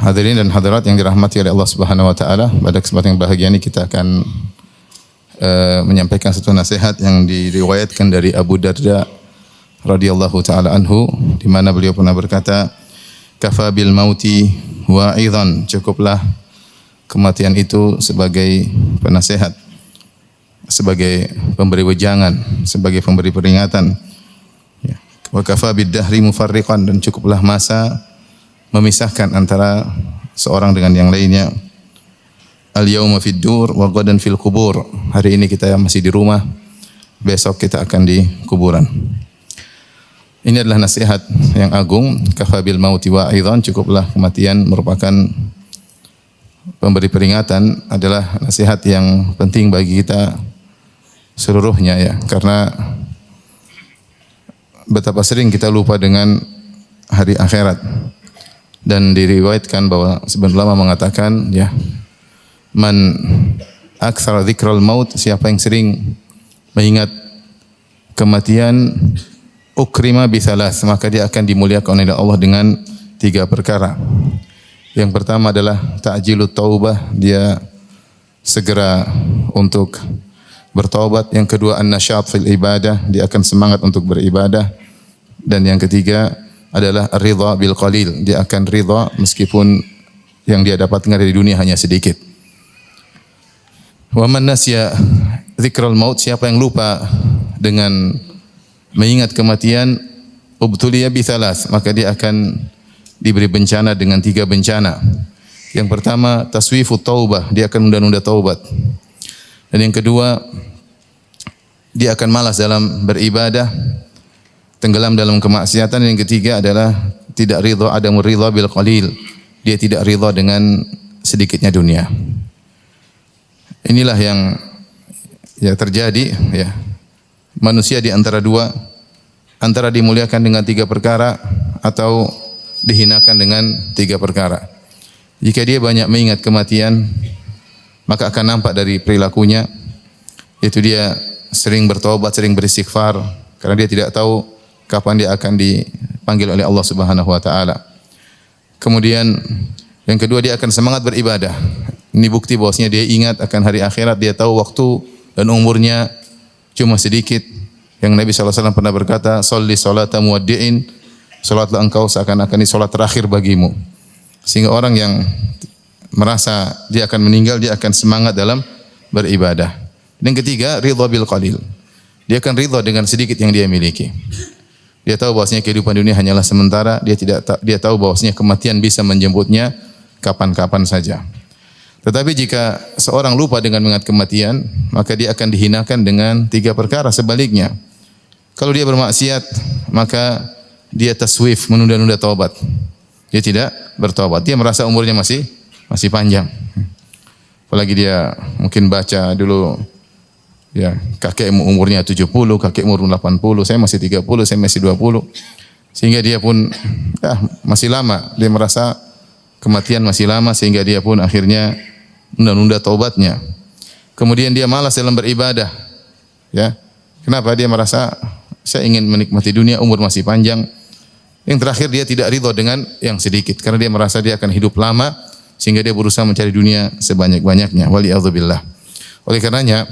Hadirin dan hadirat yang dirahmati oleh Allah Subhanahu wa taala, pada kesempatan yang bahagia ini kita akan menyampaikan satu nasihat yang diriwayatkan dari Abu Darda radhiyallahu taala anhu, di mana beliau pernah berkata, "Kafa bil mauti wa'idhan." Cukuplah kematian itu sebagai penasehat, sebagai pemberi wejangan, sebagai pemberi peringatan. Ya. Wa kafa bid dahri mufarriqan, dan cukuplah masa memisahkan antara seorang dengan yang lainnya. Al-yawma fid dur wa ghadan fil qubur. Hari ini kita masih di rumah, besok kita akan di kuburan. Ini adalah nasihat yang agung. Kafa bil mauti wa'idhan, cukuplah kematian merupakan pemberi peringatan, adalah nasihat yang penting bagi kita seluruhnya, ya, karena betapa sering kita lupa dengan hari akhirat. Dan diriwayatkan bahwa sebagian ulama mengatakan, ya, man aktsara dzikral maut, siapa yang sering mengingat kematian, ukrima bi tsalas, maka dia akan dimuliakan oleh Allah dengan 3 perkara. Yang pertama adalah ta'jilut taubah, dia segera untuk bertaubat. Yang kedua an-nasyat fil ibadah, dia akan semangat untuk beribadah. Dan yang ketiga adalah ridha bil qalil, dia akan ridha meskipun yang dia dapatkan dari dunia hanya sedikit. Wa man nasya dzikral maut, siapa yang lupa dengan mengingat kematian, ubtuliya bi tsalas, maka dia akan diberi bencana dengan 3 bencana. Yang pertama taswifut taubah, dia akan menunda-nunda taubat. Dan yang kedua, dia akan malas dalam beribadah, tenggelam dalam kemaksiatan. Dan yang ketiga adalah tidak ridha, adamur ridha bil qalil, dia tidak ridha dengan sedikitnya dunia. Inilah yang terjadi, ya. Manusia di antara dua, antara dimuliakan dengan 3 perkara atau dihinakan dengan 3 perkara. Jika dia banyak mengingat kematian, maka akan nampak dari perilakunya, yaitu dia sering bertobat, sering beristighfar, karena dia tidak tahu kapan dia akan dipanggil oleh Allah Subhanahu wa taala. Kemudian yang kedua, dia akan semangat beribadah. Ini bukti bahwasanya dia ingat akan hari akhirat, dia tahu waktu dan umurnya cuma sedikit. Yang Nabi SAW pernah berkata, "Sholli sholata muwaddi'in", salatlah engkau seakan-akan ini salat terakhir bagimu. Sehingga orang yang merasa dia akan meninggal, dia akan semangat dalam beribadah. Dan yang ketiga, ridha bil qalil, dia akan ridha dengan sedikit yang dia miliki. Dia tahu bahwasanya kehidupan dunia hanyalah sementara, dia tahu bahwasanya kematian bisa menjemputnya kapan-kapan saja. Tetapi jika seorang lupa dengan mengingat kematian, maka dia akan dihinakan dengan 3 perkara. Sebaliknya, kalau dia bermaksiat, maka dia taswif, menunda-nunda taubat. Dia tidak bertaubat. Dia merasa umurnya masih panjang. Apalagi dia mungkin baca dulu, ya, kakekmu umurnya 70, kakek umur 80, saya masih 30, saya masih 20. Sehingga dia pun masih lama, dia merasa kematian masih lama, sehingga dia pun akhirnya menunda taubatnya. Kemudian dia malas dalam beribadah. Ya. Kenapa? Dia merasa saya ingin menikmati dunia, umur masih panjang. Yang terakhir, dia tidak ridha dengan yang sedikit, karena dia merasa dia akan hidup lama, sehingga dia berusaha mencari dunia sebanyak-banyaknya. Waliyadzubillah. Oleh karenanya,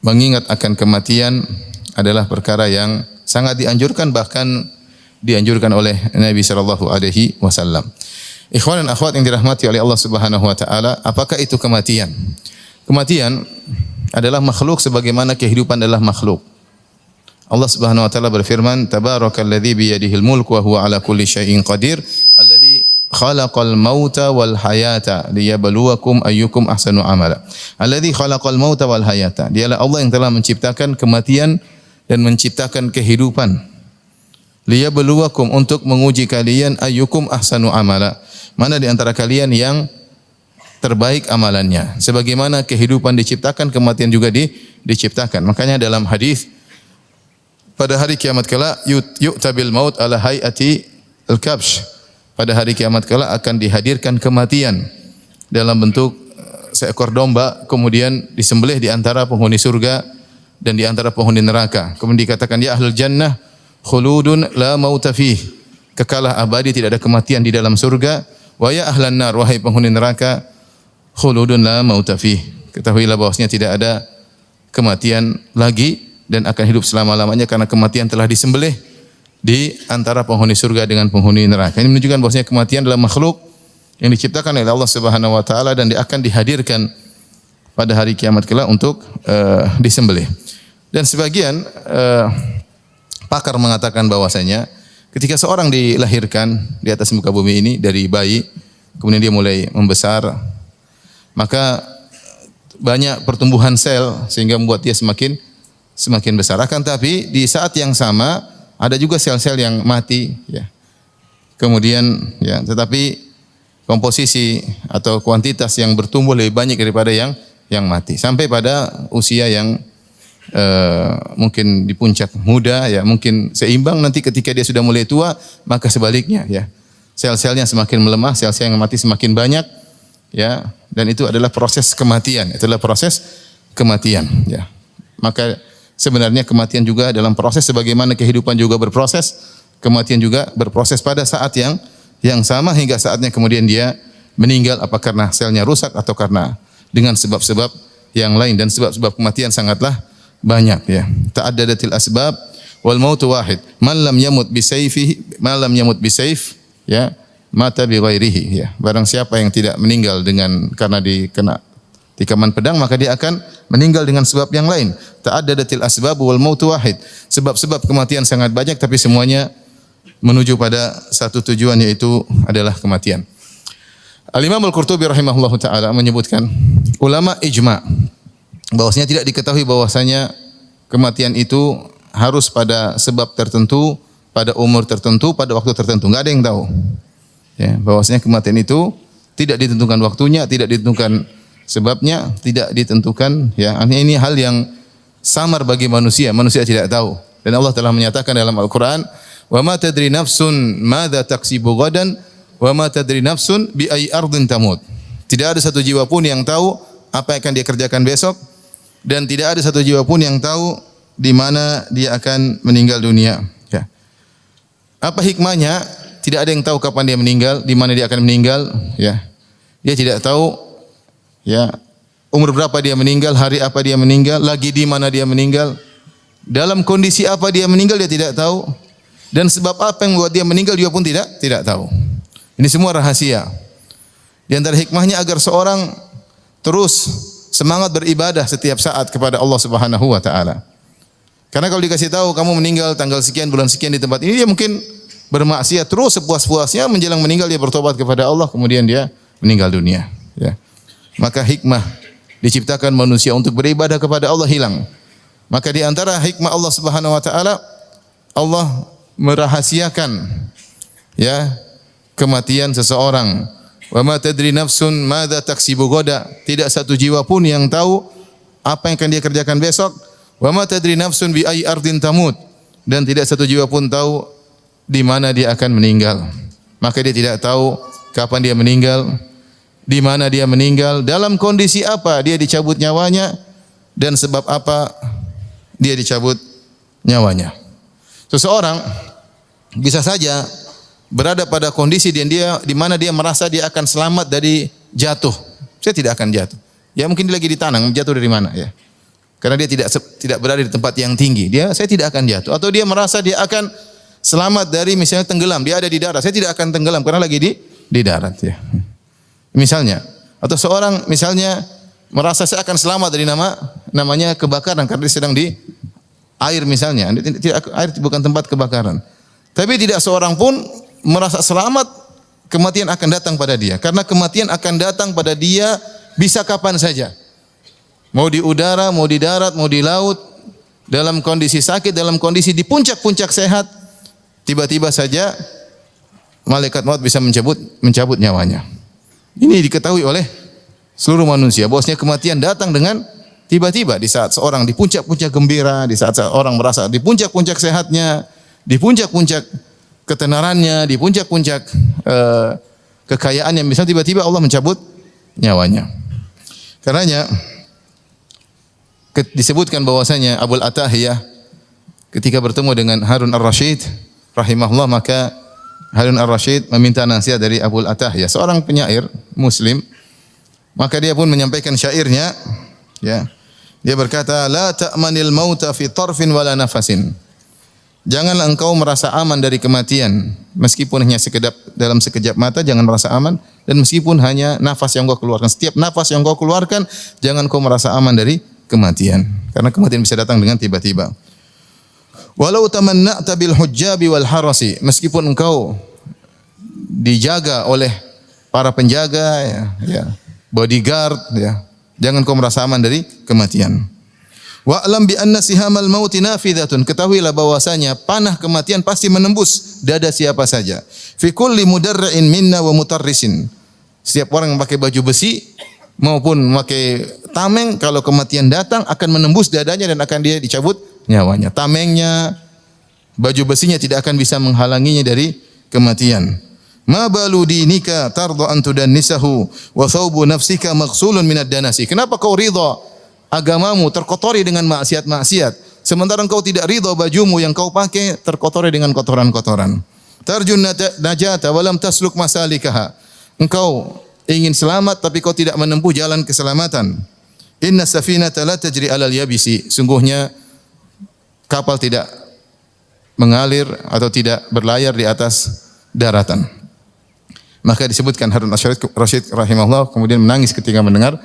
mengingat akan kematian adalah perkara yang sangat dianjurkan, bahkan dianjurkan oleh Nabi sallallahu alaihi wasallam. Ikhwan dan akhwat yang dirahmati oleh Allah Subhanahu wa taala, apakah itu kematian? Kematian adalah makhluk sebagaimana kehidupan adalah makhluk. Allah Subhanahu wa taala berfirman, "Tabarakalladzi bi yadihil mulku wa huwa ala kulli syai'in qadir, alladzi khalaqal mauta wal hayata liyabluwakum ayyukum ahsanu amala." Alladzi khalaqal mauta wal hayata, dialah Allah yang telah menciptakan kematian dan menciptakan kehidupan. Liyabluwakum, untuk menguji kalian, ayyukum ahsanu amala, mana di antara kalian yang terbaik amalannya. Sebagaimana kehidupan diciptakan, kematian juga diciptakan. Makanya dalam hadis, pada hari kiamat kala yu'tabil maut ala hayati al-kabsh, pada hari kiamat kala akan dihadirkan kematian dalam bentuk seekor domba, kemudian disembelih di antara penghuni surga dan di antara penghuni neraka. Kemudian dikatakan, ya ahlul jannah khuludun la mauta fih, kekalah abadi, tidak ada kematian di dalam surga. Wa ya ahlan nar, wahai penghuni neraka, khuludun la mauta fih. Ketahuilah bahwasanya tidak ada kematian lagi dan akan hidup selama-lamanya karena kematian telah disembelih di antara penghuni surga dengan penghuni neraka. Ini menunjukkan bahwasanya kematian adalah makhluk yang diciptakan oleh Allah Subhanahu wa taala dan dia akan dihadirkan pada hari kiamat kelak untuk disembelih. Dan sebagian pakar mengatakan bahwasanya ketika seorang dilahirkan di atas muka bumi ini dari bayi, kemudian dia mulai membesar, maka banyak pertumbuhan sel sehingga membuat dia semakin besar. Akan tapi di saat yang sama ada juga sel-sel yang mati, ya. Kemudian, ya, tetapi komposisi atau kuantitas yang bertumbuh lebih banyak daripada yang mati. Sampai pada usia yang mungkin di puncak muda, ya, mungkin seimbang. Nanti ketika dia sudah mulai tua, maka sebaliknya, ya, sel-selnya semakin melemah, sel-sel yang mati semakin banyak, ya, dan itu adalah proses kematian. Itulah proses kematian, ya. Maka sebenarnya kematian juga dalam proses sebagaimana kehidupan juga berproses, kematian juga berproses pada saat yang sama hingga saatnya kemudian dia meninggal, apa karena selnya rusak atau karena dengan sebab-sebab yang lain. Dan sebab-sebab kematian sangatlah banyak, ya. Ta'addadatil asbab wal mautu wahid. Man lam yamut bisayfihi, man lam yamut bisayf, ya, mata bi ghairihi, ya. Barang siapa yang tidak meninggal karena dikena tikaman pedang, maka dia akan meninggal dengan sebab yang lain. Ta'addadatil asbab wal mautu wahid. Sebab-sebab kematian sangat banyak tapi semuanya menuju pada satu tujuan, yaitu adalah kematian. Al-Imam Al-Qurtubi rahimahullahu taala menyebutkan, ulama ijma' bahwasanya tidak diketahui bahwasanya kematian itu harus pada sebab tertentu, pada umur tertentu, pada waktu tertentu. Enggak ada yang tahu. Ya, bahwasanya kematian itu tidak ditentukan waktunya, tidak ditentukan sebabnya, tidak ditentukan, ya. Ini hal yang samar bagi manusia. Manusia tidak tahu. Dan Allah telah menyatakan dalam Al-Qur'an, "Wa ma tadri nafsun madza taksibu ghadan wa ma tadri nafsun bi ayyi ardin tamut." Tidak ada satu jiwa pun yang tahu apa yang akan dia kerjakan besok, dan tidak ada satu jiwa pun yang tahu di mana dia akan meninggal dunia, ya. Apa hikmahnya? Tidak ada yang tahu kapan dia meninggal, di mana dia akan meninggal, ya. Dia tidak tahu, ya, umur berapa dia meninggal, hari apa dia meninggal, lagi di mana dia meninggal, dalam kondisi apa dia meninggal dia tidak tahu, dan sebab apa yang membuat dia meninggal dia pun tidak tahu. Ini semua rahasia. Di antara hikmahnya agar seorang terus semangat beribadah setiap saat kepada Allah Subhanahu wa taala. Karena kalau dikasih tahu kamu meninggal tanggal sekian bulan sekian di tempat ini, dia mungkin bermaksiat terus sepuas-puasnya, menjelang meninggal dia bertobat kepada Allah, kemudian dia meninggal dunia, ya. Maka hikmah diciptakan manusia untuk beribadah kepada Allah hilang. Maka di antara hikmah Allah Subhanahu wa taala, Allah merahasiakan, ya, kematian seseorang. Wa ma tadri nafsun madza taksibu ghadan. Tidak satu jiwa pun yang tahu apa yang akan dia kerjakan besok. Wa ma tadri nafsun bi ayyi ardin tamut. Dan tidak satu jiwa pun tahu di mana dia akan meninggal. Maka dia tidak tahu kapan dia meninggal, di mana dia meninggal, dalam kondisi apa dia dicabut nyawanya, dan sebab apa dia dicabut nyawanya. Seseorang bisa saja berada pada kondisi dia di mana dia merasa dia akan selamat dari jatuh. Saya tidak akan jatuh. Ya mungkin dia lagi ditanam, jatuh dari mana, ya. Karena dia tidak berada di tempat yang tinggi. Saya tidak akan jatuh. Atau dia merasa dia akan selamat dari misalnya tenggelam, dia ada di darat. Saya tidak akan tenggelam karena lagi di darat, ya. Misalnya, atau seorang misalnya merasa saya akan selamat dari namanya kebakaran karena dia sedang di air misalnya. Air bukan tempat kebakaran. Tapi tidak seorang pun merasa selamat kematian akan datang pada dia. Karena kematian akan datang pada dia bisa kapan saja. Mau di udara, mau di darat, mau di laut, dalam kondisi sakit, dalam kondisi di puncak-puncak sehat, tiba-tiba saja malaikat maut bisa mencabut nyawanya. Ini diketahui oleh seluruh manusia bahwasanya kematian datang dengan tiba-tiba di saat seorang di puncak-puncak gembira, di saat seorang merasa di puncak-puncak sehatnya, di puncak-puncak ketenarannya, di puncak-puncak kekayaannya, misalnya tiba-tiba Allah mencabut nyawanya. Karenanya disebutkan bahwasanya Abul Atahiyah ketika bertemu dengan Harun Ar-Rasyid rahimahullah, maka Harun Ar-Rasyid meminta nasihat dari Abul Atahyah, seorang penyair muslim. Maka dia pun menyampaikan syairnya, ya. Dia berkata, "La ta'manil mauta fi tarfin wala nafasin." Janganlah engkau merasa aman dari kematian, meskipun hanya dalam sekejap mata, jangan merasa aman, dan meskipun hanya nafas yang kau keluarkan. Setiap nafas yang kau keluarkan, jangan kau merasa aman dari kematian, karena kematian bisa datang dengan tiba-tiba. Walau tamanna'ta bil hujjabi wal harasi, meskipun engkau dijaga oleh para penjaga, ya, bodyguard, ya, jangan kau merasa aman dari kematian. Wa'lam bi anna sihamal mauti nafidatun, ketahuilah bahwasanya panah kematian pasti menembus dada siapa saja. Fi kulli mudarra'in minna wa mutarrisin. Setiap orang yang pakai baju besi maupun memakai tameng, kalau kematian datang akan menembus dadanya dan akan dia dicabut nyawanya. Tamengnya, baju besinya tidak akan bisa menghalanginya dari kematian. Ma balu dinika tarda an tudannisahu wa thawbu nafsika maghsulun minad danasi. Kenapa kau ridha agamamu terkotori dengan maksiat-maksiat, sementara engkau tidak ridha bajumu yang kau pakai terkotori dengan kotoran-kotoran. Tarjun najata wa lam tasluk masalikaha. Engkau ingin selamat tapi kau tidak menempuh jalan keselamatan. Inna safinata la tajri alal yabisi. Sungguhnya kapal tidak mengalir atau tidak berlayar di atas daratan. Maka disebutkan Harun Ar-Rasyid rahimahullah kemudian menangis ketika mendengar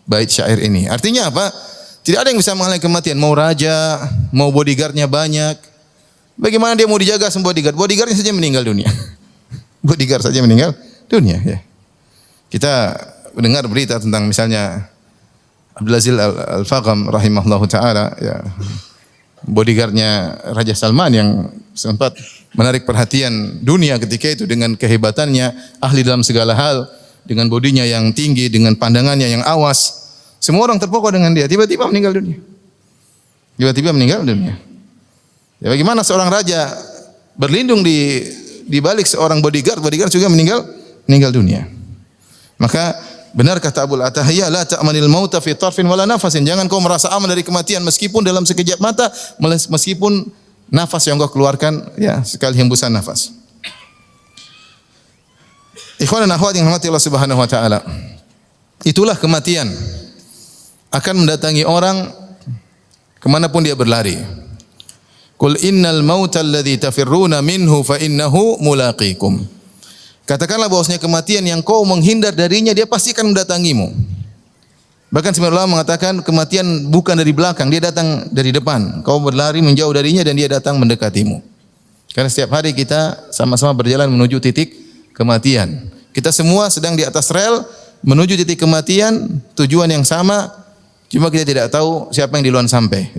bait syair ini. Artinya apa? Tidak ada yang bisa menghalangi kematian. Mau raja, mau bodyguardnya banyak. Bagaimana dia mau dijaga semua bodyguard? Bodyguardnya saja meninggal dunia. Bodyguard saja meninggal dunia. Ya. Kita mendengar berita tentang misalnya Abdul Aziz Al-Fagham rahimahullahu taala, ya, bodyguardnya Raja Salman yang sempat menarik perhatian dunia ketika itu dengan kehebatannya, ahli dalam segala hal, dengan bodinya yang tinggi, dengan pandangannya yang awas. Semua orang terpukau dengan dia, tiba-tiba meninggal dunia. Tiba-tiba meninggal dunia. Ya, bagaimana seorang raja berlindung di balik seorang bodyguard juga meninggal dunia. Maka benar kata Abul Atahyah, la ta'manil mauta fi tarfin wala nafasin. Jangan kau merasa aman dari kematian meskipun dalam sekejap mata, meskipun nafas yang kau keluarkan, ya, sekali hembusan nafas. Ikhwan dan akhwat yang dirahmati Allah Subhanahu wa taala. Itulah kematian akan mendatangi orang kemanapun dia berlari. Qul innal mauta alladhi tafirruna minhu fa innahu mulaqikum. Katakanlah bahwasanya kematian yang kau menghindar darinya dia pasti akan mendatangimu. Bahkan sebagian ulama mengatakan kematian bukan dari belakang, dia datang dari depan. Kau berlari menjauh darinya dan dia datang mendekatimu. Karena setiap hari kita sama-sama berjalan menuju titik kematian. Kita semua sedang di atas rel menuju titik kematian, tujuan yang sama, cuma kita tidak tahu siapa yang duluan sampai.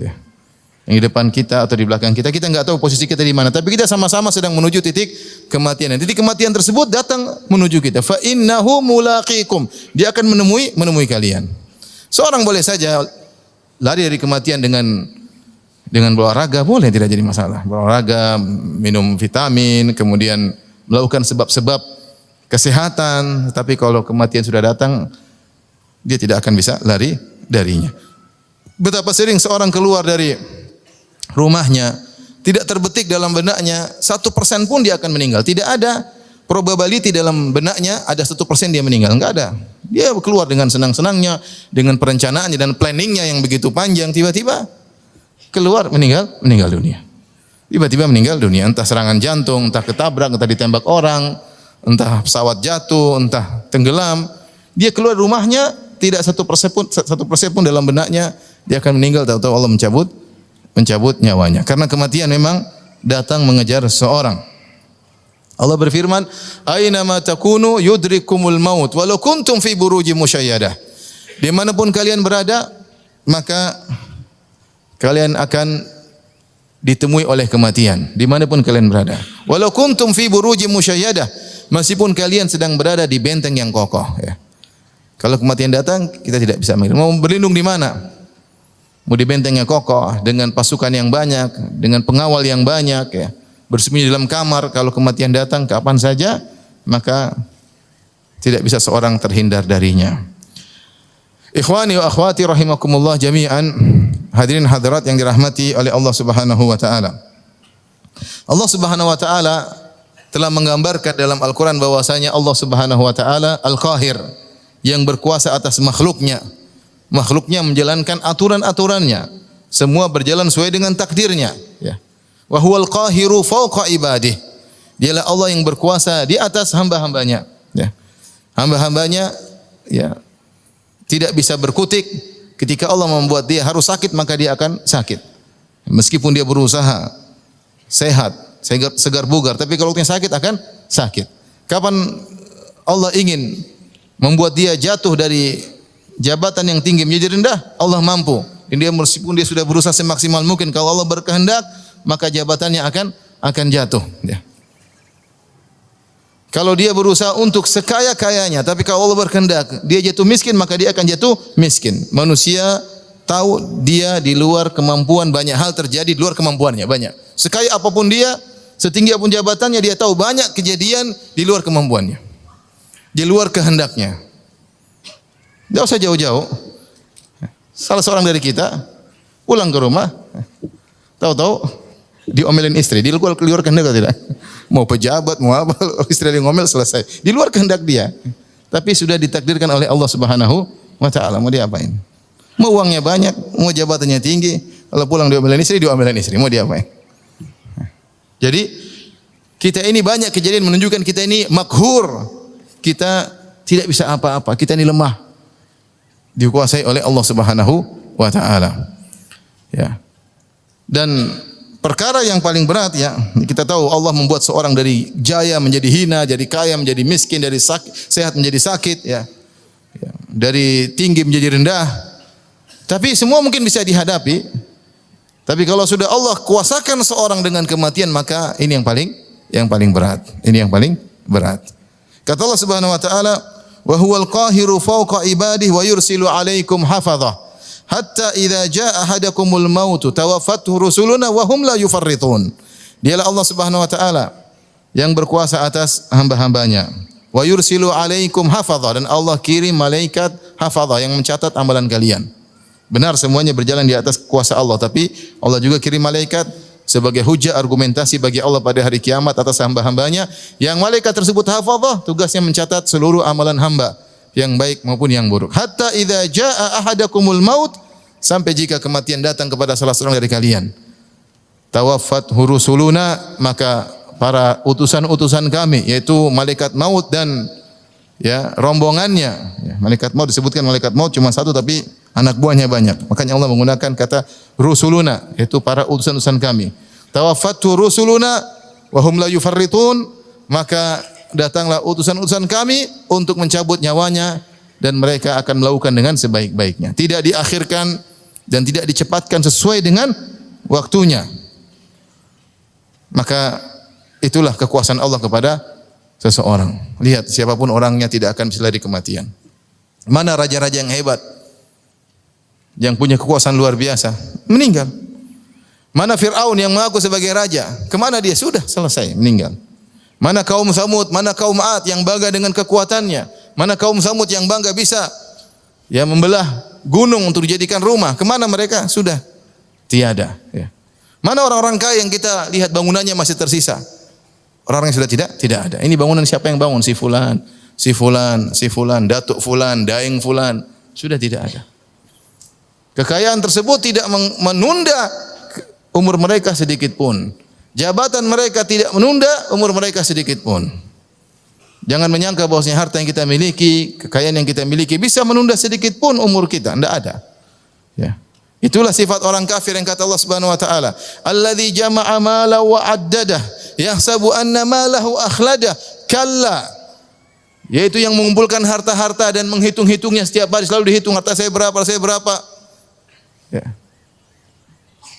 Yang di depan kita atau di belakang kita, kita enggak tahu posisi kita di mana. Tapi kita sama-sama sedang menuju titik kematian. Dan titik kematian tersebut datang menuju kita. Fa innahu mulaqikum. Dia akan menemui kalian. Seorang boleh saja lari dari kematian dengan berolahraga, boleh, tidak jadi masalah. Berolahraga, minum vitamin, kemudian melakukan sebab-sebab kesehatan. Tapi kalau kematian sudah datang, dia tidak akan bisa lari darinya. Betapa sering seorang keluar dari rumahnya, tidak terbetik dalam benaknya 1% pun dia akan meninggal. Tidak ada probability dalam benaknya ada 1% dia meninggal, enggak ada. Dia keluar dengan senang-senangnya, dengan perencanaannya dan planningnya yang begitu panjang, tiba-tiba keluar meninggal dunia. Tiba-tiba meninggal dunia, entah serangan jantung, entah ketabrak, entah ditembak orang, entah pesawat jatuh, entah tenggelam. Dia keluar rumahnya tidak 1% pun dalam benaknya dia akan meninggal, tahu-tahu Allah mencabut nyawanya. Karena kematian memang datang mengejar seseorang. Allah berfirman, "Aina ma takunu yudrikumul maut walau kuntum fi burujin musyayyadah." Dimanapun kalian berada, maka kalian akan ditemui oleh kematian. Dimanapun kalian berada. Walau kuntum fi burujin musyayyadah, meskipun kalian sedang berada di benteng yang kokoh. Ya. Kalau kematian datang, kita tidak bisa mengelak. Mau berlindung di mana? Mau di benteng yang kokoh, dengan pasukan yang banyak, dengan pengawal yang banyak, ya. Bersembunyi dalam kamar, kalau kematian datang kapan saja, maka tidak bisa seorang terhindar darinya. Ikhwani wa akhwati rahimakumullah jami'an, hadirin hadirat yang dirahmati oleh Allah Subhanahu wa taala. Allah Subhanahu wa taala telah menggambarkan dalam Al-Quran bahwasanya Allah Subhanahu wa taala Al-Qahir, yang berkuasa atas makhluknya. Makhluknya menjalankan aturan-aturannya. Semua berjalan sesuai dengan takdirnya, ya. Wa huwal qahiru fawqa ibadih. Dialah Allah yang berkuasa di atas hamba-hambanya, ya. Hamba-hambanya, ya, tidak bisa berkutik. Ketika Allah membuat dia harus sakit, maka dia akan sakit. Meskipun dia berusaha sehat, segar bugar, tapi kalau dia sakit akan sakit. Kapan Allah ingin membuat dia jatuh dari jabatan yang tinggi menjadi rendah, Allah mampu. Dan dia meskipun dia sudah berusaha semaksimal mungkin, kalau Allah berkehendak, maka jabatannya akan jatuh, ya. Kalau dia berusaha untuk sekaya-kayanya, tapi kalau Allah berkehendak dia jatuh miskin, maka dia akan jatuh miskin. Manusia tahu dia di luar kemampuan, banyak hal terjadi di luar kemampuannya, banyak. Sekaya apapun dia, setinggi apapun jabatannya, dia tahu banyak kejadian di luar kemampuannya, di luar kehendaknya. Tidak usah jauh-jauh. Salah seorang dari kita pulang ke rumah, tahu-tahu diomelin istri, di luar kehendak atau tidak? Mau pejabat, mau apa, istri yang ngomel selesai. Di luar kehendak dia. Tapi sudah ditakdirkan oleh Allah Subhanahu wa taala, mau diapain? Mau uangnya banyak, mau jabatannya tinggi, kalau pulang diomelin istri, mau diapain? Jadi kita ini banyak kejadian menunjukkan kita ini makhur. Kita tidak bisa apa-apa, kita ini lemah. Dikuasai oleh Allah Subhanahu wa taala. Ya. Dan perkara yang paling berat, ya, kita tahu Allah membuat seorang dari jaya menjadi hina, dari kaya menjadi miskin, dari sehat menjadi sakit, ya. Ya. Dari tinggi menjadi rendah. Tapi semua mungkin bisa dihadapi. Tapi kalau sudah Allah kuasakan seorang dengan kematian, maka ini yang paling berat. Ini yang paling berat. Kata Allah Subhanahu wa taala, wa huwal qahiru fawqa ibadihi wa yursilu 'alaikum hafadhah hatta idza jaa ahadakumul maut tawaffathu rusuluna wa hum la yufarritun. Dialah Allah Subhanahu wa taala yang berkuasa atas hamba-hambanya. Wa yursilu 'alaikum hafadhah, dan Allah kirim malaikat hafadhah yang mencatat amalan kalian. Benar, semuanya berjalan di atas kuasa Allah, tapi Allah juga kirim malaikat sebagai hujah argumentasi bagi Allah pada hari kiamat atas hamba-hambanya, yang malaikat tersebut hafazah, tugasnya mencatat seluruh amalan hamba, yang baik maupun yang buruk. Hatta idza jaa ahadakumul maut, sampai jika kematian datang kepada salah seorang dari kalian. Tawaffat rusuluna, maka para utusan-utusan kami, yaitu malaikat maut dan, ya, rombongannya. Ya, malaikat maut disebutkan malaikat maut cuma satu, tapi anak buahnya banyak. Makanya Allah menggunakan kata rusuluna, yaitu para utusan-utusan kami. Tawaffatu rusuluna wa hum la yufarritun, maka datanglah utusan-utusan kami untuk mencabut nyawanya, dan mereka akan melakukan dengan sebaik-baiknya. Tidak diakhirkan dan tidak dicepatkan sesuai dengan waktunya. Maka itulah kekuasaan Allah kepada seseorang. Lihat, siapapun orangnya tidak akan bisa lari kematian. Mana raja-raja yang hebat, yang punya kekuasaan luar biasa, meninggal. Mana Fir'aun yang mengaku sebagai raja, kemana dia? Sudah selesai, meninggal. Mana kaum Samud, mana kaum 'Ad yang bangga dengan kekuatannya, mana kaum Samud yang bangga bisa, ya, membelah gunung untuk dijadikan rumah, kemana mereka? Sudah tiada, ya. Mana orang-orang kaya yang kita lihat bangunannya masih tersisa? Orang-orang yang sudah tidak ada. Ini bangunan siapa yang bangun? Si fulan, si fulan, si fulan, datuk fulan, daeng fulan, sudah tidak ada. Kekayaan tersebut tidak menunda umur mereka sedikit pun. Jabatan mereka tidak menunda umur mereka sedikit pun. Jangan menyangka bahwasanya harta yang kita miliki, kekayaan yang kita miliki bisa menunda sedikit pun umur kita. Tidak ada. Ya. Itulah sifat orang kafir yang kata Allah Subhanahu wa taala, "Alladzi jama'a mala wa 'addadah, yahsabu anna malahu akhladah." Kalla. Yaitu yang mengumpulkan harta-harta dan menghitung-hitungnya setiap hari, selalu dihitung harta saya berapa. Ya.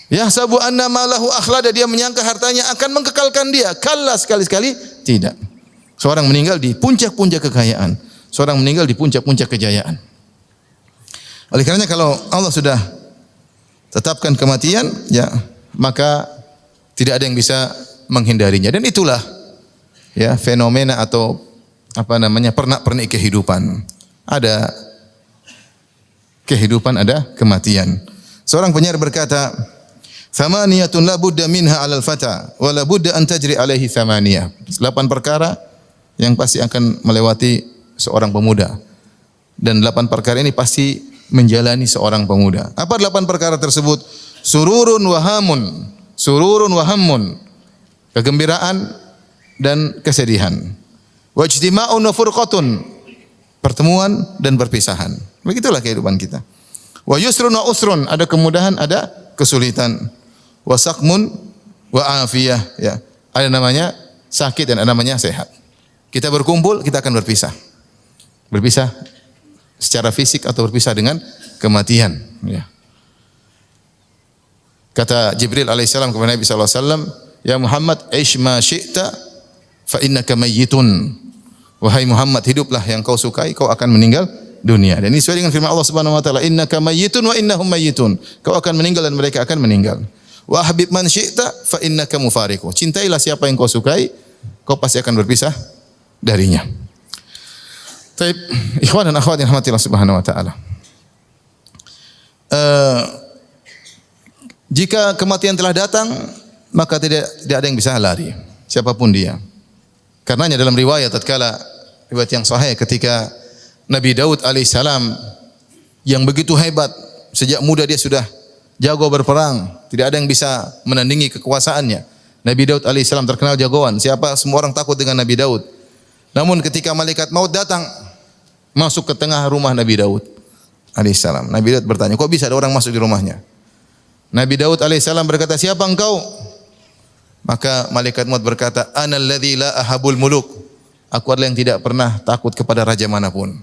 Yahsabu anna malahu akhlada, dia menyangka hartanya akan mengkekalkan dia. Kalla, sekali-sekali tidak. Seorang meninggal di puncak-puncak kekayaan, seorang meninggal di puncak-puncak kejayaan. Oleh karenanya kalau Allah sudah tetapkan kematian, ya, maka tidak ada yang bisa menghindarinya. Dan itulah, ya, fenomena atau pernak-pernik kehidupan. Ada kehidupan, ada kematian. Seorang penyair berkata, Thamaniyatun la budda minha 'alal fata wa la budda an tajri 'alaihi thamaniyah. 8 perkara yang pasti akan melewati seorang pemuda. Dan 8 perkara ini pasti menjalani seorang pemuda. Apa 8 perkara tersebut? Sururun wa hamun. Sururun wa hammun. Kegembiraan dan kesedihan. Wajtima'un wa furqatun. Pertemuan dan perpisahan. Begitulah kehidupan kita. Wa yusrun wa usrun. Ada kemudahan, ada kesulitan. Wa saqmun wa afiyah, ya. Ada namanya sakit dan ada namanya sehat. Kita berkumpul, kita akan berpisah. Berpisah secara fisik atau berpisah dengan kematian, ya. Kata Jibril alaihissalam kepada Nabi sallallahu alaihi wasallam, "Ya Muhammad, ish ma syi'ta fa innaka mayyitun." Wahai Muhammad, hiduplah yang kau sukai, kau akan meninggal dunia. Dan ini sesuai dengan firman Allah Subhanahu wa taala, "Innaka mayyitun wa innahum mayyitun." Kau akan meninggal dan mereka akan meninggal. Wa habib man syi'ta fa innaka mufariqu. Cintailah siapa yang kau sukai, kau pasti akan berpisah darinya. Baik, ikhwan dan akhwat yang rahmatillah Subhanahu wa taala. Jika kematian telah datang, maka tidak ada yang bisa lari, siapapun dia. Karenanya dalam riwayat tatkala riwayat yang sahih ketika Nabi Daud alaihissalam yang begitu hebat, sejak muda dia sudah jago berperang, tidak ada yang bisa menandingi kekuasaannya. Nabi Daud alaihissalam terkenal jagoan. Semua orang takut dengan Nabi Daud. Namun ketika malaikat maut datang masuk ke tengah rumah Nabi Daud alaihissalam, Nabi Daud bertanya, kok bisa ada orang masuk di rumahnya? Nabi Daud alaihissalam berkata, siapa engkau? Maka malaikat maut berkata, Ana alladzi la ahabul muluk. Aku adalah yang tidak pernah takut kepada raja manapun.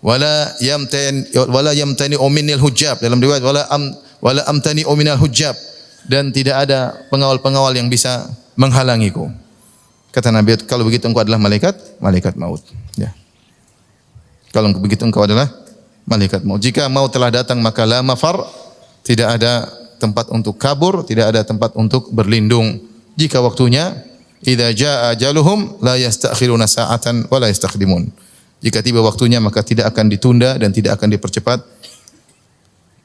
Wala yamtani minil hujab. Dalam riwayat wala amtani minal hujab, dan tidak ada pengawal-pengawal yang bisa menghalangiku. Kata Nabi, kalau begitu engkau adalah malaikat maut. Ya. Kalau begitu engkau adalah malaikat maut. Jika maut telah datang maka la mafar, tidak ada tempat untuk kabur, tidak ada tempat untuk berlindung. Jika waktunya, idza jaa ajaluhum la yastakhiruna sa'atan wa la yastaqdimun. Jika tiba waktunya maka tidak akan ditunda dan tidak akan dipercepat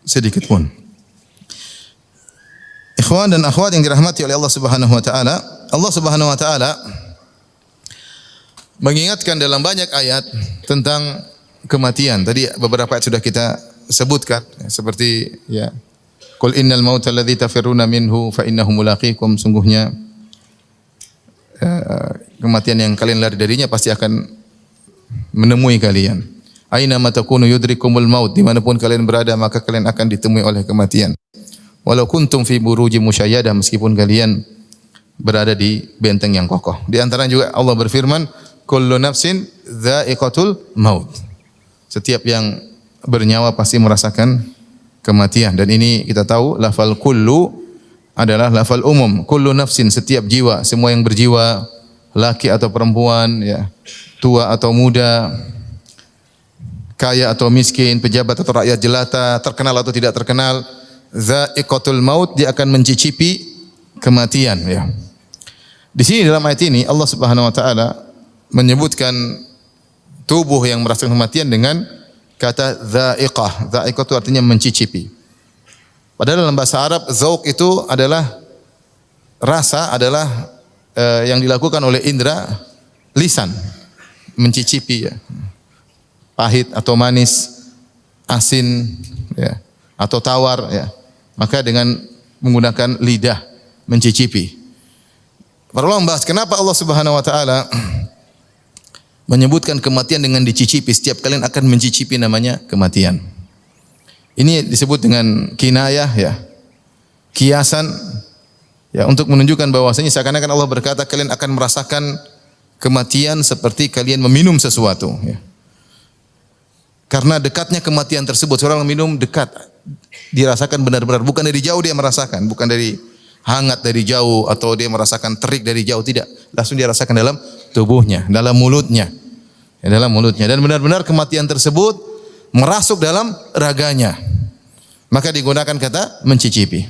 sedikit pun. Ikhwan dan akhwat yang dirahmati oleh Allah Subhanahu wa taala, Allah Subhanahu wa taala mengingatkan dalam banyak ayat tentang kematian. Tadi beberapa ayat sudah kita sebutkan, seperti ya, qul innal mauta alladzi tafirruna minhu fa innahu mulaqikum. Sungguhnya kematian yang kalian lari darinya pasti akan menemui kalian. Aina ma takunu yudrikumul maut. Dimanapun kalian berada maka kalian akan ditemui oleh kematian. Walau kuntum fi burujim musyayadah, meskipun kalian berada di benteng yang kokoh. Di antara juga Allah berfirman, kullu nafsin dha'iqatul maut. Setiap yang bernyawa pasti merasakan kematian. Dan ini kita tahu lafal kullu adalah lafal umum. Kullu nafsin, setiap jiwa, semua yang berjiwa, laki atau perempuan, ya, tua atau muda, kaya atau miskin, pejabat atau rakyat jelata, terkenal atau tidak terkenal, dha'iqatul maut, dia akan mencicipi kematian, ya. Di sini dalam ayat ini Allah Subhanahu wa taala menyebutkan tubuh yang merasakan kematian dengan kata dha'iqah. Dha'iqah itu artinya mencicipi. Padahal dalam bahasa Arab dzauq itu adalah rasa, adalah yang dilakukan oleh indera lisan, mencicipi, ya. Pahit atau manis, asin, ya, atau tawar, ya. Maka dengan menggunakan lidah mencicipi. Para ulama membahas kenapa Allah Subhanahu wa taala menyebutkan kematian dengan dicicipi. Setiap kalian akan mencicipi namanya kematian. Ini disebut dengan kinayah, ya, kiasan, ya, untuk menunjukkan bahwasanya seakan-akan Allah berkata kalian akan merasakan kematian seperti kalian meminum sesuatu, ya. Karena dekatnya kematian tersebut, seorang minum dekat, dirasakan benar-benar, bukan dari jauh dia merasakan, bukan dari hangat dari jauh atau dia merasakan terik dari jauh, tidak, langsung dia rasakan dalam tubuhnya, dalam mulutnya, ya, dalam mulutnya, dan benar-benar kematian tersebut merasuk dalam raganya. Maka digunakan kata mencicipi.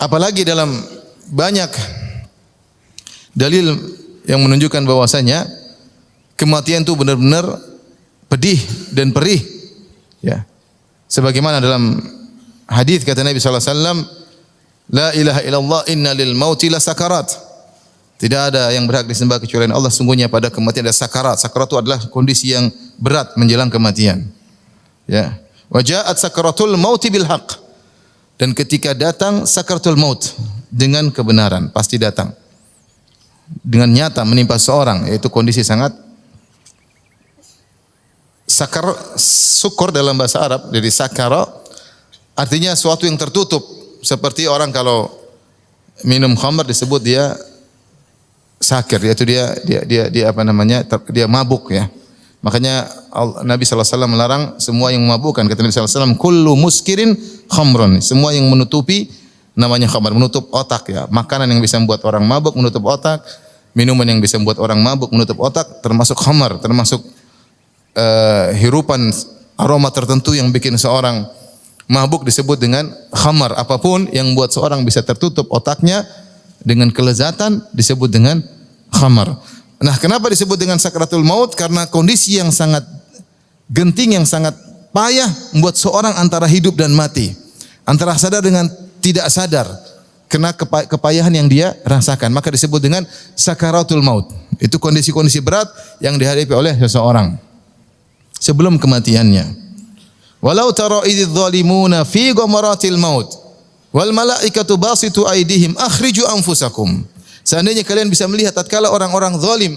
Apalagi dalam banyak dalil yang menunjukkan bahwasanya kematian itu benar-benar pedih dan perih, ya. Sebagaimana dalam hadis kata Nabi sallallahu alaihi wasallam, La ilaha illallah inna lil mauti la sakarat. Tidak ada yang berhak disembah kecuali Allah. Sungguhnya pada kematian ada sakarat. Sakarat itu adalah kondisi yang berat menjelang kematian. Ya. Wa ja'at sakaratul mauti bil haqq. Dan ketika datang sakaratul maut dengan kebenaran, pasti datang. Dengan nyata menimpa seorang, yaitu kondisi sangat syukur dalam bahasa Arab, dari sakara artinya sesuatu yang tertutup. Seperti orang kalau minum khamr disebut dia sakir, yaitu dia apa namanya? Dia mabuk ya. Makanya Nabi sallallahu alaihi wasallam melarang semua yang memabukkan. Kata Nabi sallallahu alaihi wasallam, kullu muskirin khamrun. Semua yang menutupi namanya khamr, menutup otak ya. Makanan yang bisa membuat orang mabuk menutup otak, minuman yang bisa membuat orang mabuk menutup otak, termasuk khamr, termasuk hirupan aroma tertentu yang bikin seorang mabuk disebut dengan khamar. Apapun yang buat seorang bisa tertutup otaknya dengan kelezatan disebut dengan khamar. Nah, kenapa disebut dengan sakratul maut? Karena kondisi yang sangat genting, yang sangat payah membuat seorang antara hidup dan mati, antara sadar dengan tidak sadar, kena kepayahan yang dia rasakan. Maka disebut dengan sakaratul maut. Itu kondisi-kondisi berat yang dihadapi oleh seseorang sebelum kematiannya. Walau tara idzal zalimuna fi ghamaratil maut wal malaikatu basitu aydihim akhriju anfusakum. Seandainya kalian bisa melihat tatkala orang-orang zalim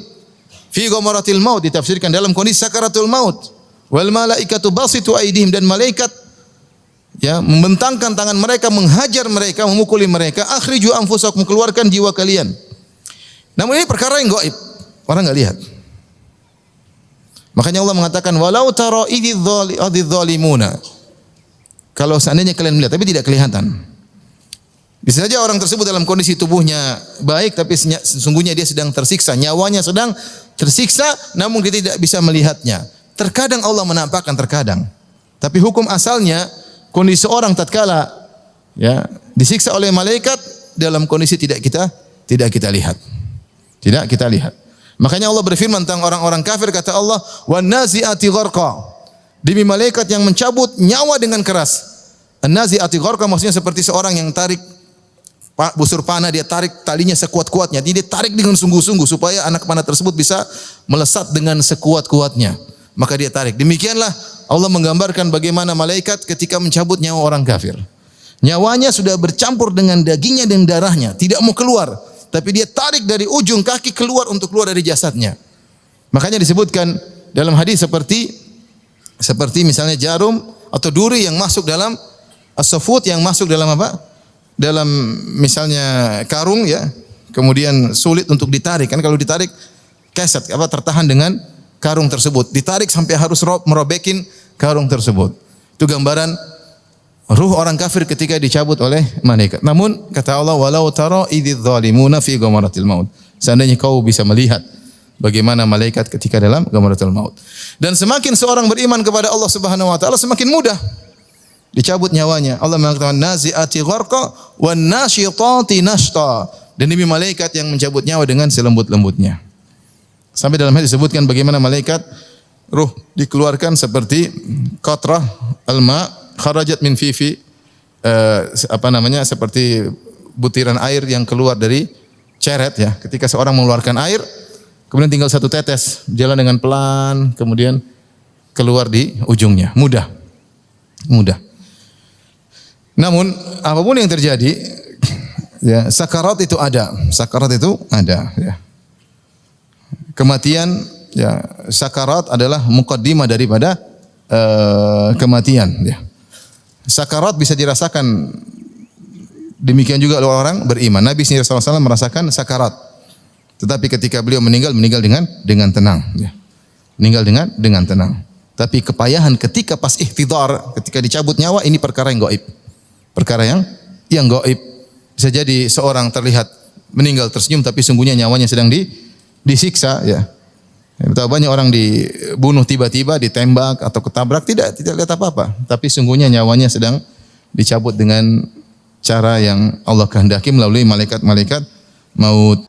fi ghamaratil maut, ditafsirkan dalam kondisi sakaratul maut, wal malaikatu basitu aydihim, dan malaikat ya membentangkan tangan mereka, menghajar mereka, memukuli mereka, akhriju anfusakum, keluarkan jiwa kalian. Namun ini perkara yang gaib, orang enggak lihat. Makanya Allah mengatakan walau tara idzal zalimuna. Kalau seandainya kalian melihat tapi tidak kelihatan. Bisa saja orang tersebut dalam kondisi tubuhnya baik tapi sesungguhnya dia sedang tersiksa, nyawanya sedang tersiksa namun dia tidak bisa melihatnya. Terkadang Allah menampakkan, terkadang. Tapi hukum asalnya kondisi orang tatkala ya disiksa oleh malaikat dalam kondisi tidak kita lihat. Tidak kita lihat. Makanya Allah berfirman tentang orang-orang kafir, kata Allah, "Wan nazi'ati gharqa." Demi malaikat yang mencabut nyawa dengan keras. An-nazi'ati gharqa maksudnya seperti seorang yang tarik busur panah, dia tarik talinya sekuat-kuatnya. Dia tarik dengan sungguh-sungguh supaya anak panah tersebut bisa melesat dengan sekuat-kuatnya. Maka dia tarik. Demikianlah Allah menggambarkan bagaimana malaikat ketika mencabut nyawa orang kafir. Nyawanya sudah bercampur dengan dagingnya dan darahnya, tidak mau keluar. Tapi dia tarik dari ujung kaki keluar untuk keluar dari jasadnya. Makanya disebutkan dalam hadis seperti misalnya jarum atau duri yang masuk dalam as-safut, yang masuk dalam apa? Dalam misalnya karung ya. Kemudian sulit untuk ditarik. Kan kalau ditarik keset tertahan dengan karung tersebut. Ditarik sampai harus merobekin karung tersebut. Itu gambaran ruh orang kafir ketika dicabut oleh malaikat. Namun kata Allah, walau tara idzal zalimuna fi ghamaratil maut. Seandainya kau bisa melihat bagaimana malaikat ketika dalam ghamaratul maut. Dan semakin seorang beriman kepada Allah Subhanahu wa taala semakin mudah dicabut nyawanya. Allah mengatakan nazi'ati gharqa wan nasyitati nashta. Dan demi malaikat yang mencabut nyawa dengan selembut-lembutnya. Sampai dalam hadis disebutkan bagaimana malaikat ruh dikeluarkan seperti qatrah al-ma' kharajat min fifi, seperti butiran air yang keluar dari ceret ya. Ketika seorang mengeluarkan air, kemudian tinggal satu tetes, jalan dengan pelan, kemudian keluar di ujungnya. Mudah. Namun apapun yang terjadi, ya sakarat itu ada. Ya. Kematian, ya sakarat adalah muqaddimah daripada kematian. Ya. Sakarat bisa dirasakan demikian juga oleh orang beriman. Nabi SAW merasakan sakarat. Tetapi ketika beliau meninggal dengan tenang. Ya. Meninggal dengan tenang. Tapi kepayahan ketika pas ihtidar, ketika dicabut nyawa, ini perkara yang gaib. Perkara yang gaib. Bisa jadi seorang terlihat meninggal tersenyum, tapi sungguhnya nyawanya sedang disiksa. Ya. Betapa banyak orang dibunuh tiba-tiba, ditembak atau ketabrak, tidak lihat apa-apa. Tapi sungguhnya nyawanya sedang dicabut dengan cara yang Allah kehendaki melalui malaikat-malaikat maut.